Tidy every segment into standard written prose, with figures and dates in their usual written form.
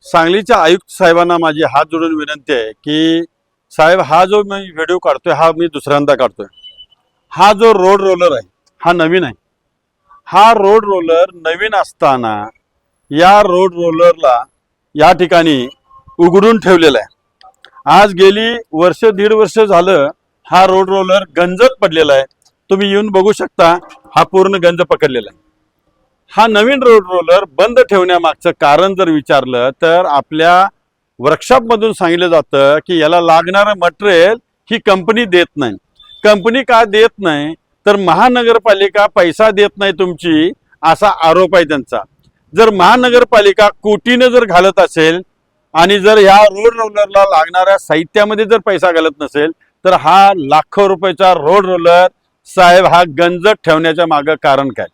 सांगलीच्या आयुक्त साहेबांना माझी हात जोडून विनंती आहे की साहेब, हा जो मी व्हिडिओ काढतोय हा मी दुसऱ्यांदा काढतोय। हा जो रोड रोलर आहे हा नवीन आहे। हा रोड रोलर नवीन असताना या रोड रोलरला या ठिकाणी उघडून ठेवलेला आहे। आज गेली वर्ष दीड वर्ष झालं हा रोड रोलर गंजत पडलेला आहे। तुम्ही येऊन बघू शकता, हा पूर्ण गंज पकडलेला आहे। हा नवीन रोड रोलर बंद ठेवण्यामागचं कारण जर विचारलं तर आपल्या वर्कशॉपमधून सांगितलं जातं की याला लागणारं मटेरियल ही कंपनी देत नाही। कंपनी का देत नाही तर महानगरपालिका पैसा देत नाही तुमची, असा आरोप आहे त्यांचा। जर महानगरपालिका कोटीने जर घालत असेल आणि जर या रोड रोलरला लागणाऱ्या साहित्यामध्ये जर पैसा घालत नसेल तर हा लाखो रुपयाचा रोड रोलर साहेब हा गंजत ठेवण्याच्या मागे कारण काय?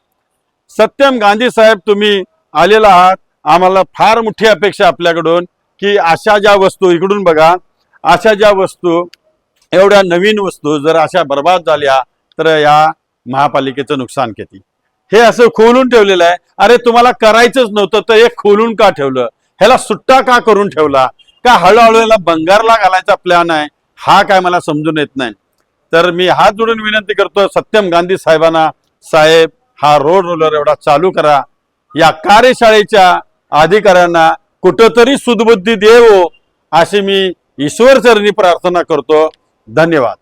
सत्यम गांधी साहेब, तुम्ही आलेला आहात, आम्हाला फार मोठी अपेक्षा आपल्याकडून की अशा ज्या वस्तू इकडून बघा, अशा ज्या वस्तू एवढ्या नवीन वस्तू जर अशा बर्बाद झाल्या तर या महापालिकेचं नुकसान किती? हे असं खोलून ठेवलेलं आहे। अरे तुम्हाला करायचंच नव्हतं तर हे खोलून का ठेवलं? ह्याला सुट्टा का करून ठेवला? का हळूहळू याला बंगारला घालायचा प्लॅन आहे? हा काय मला समजून येत नाही। तर मी हात जोडून विनंती करतो सत्यम गांधी साहेबांना, साहेब हा रोड रोलर एवढा चालू करा। या कार्यशाळेच्या अधिकाऱ्यांना कुठंतरी सुदबुद्धी देवो अशी मी ईश्वर चरणी प्रार्थना करतो। धन्यवाद।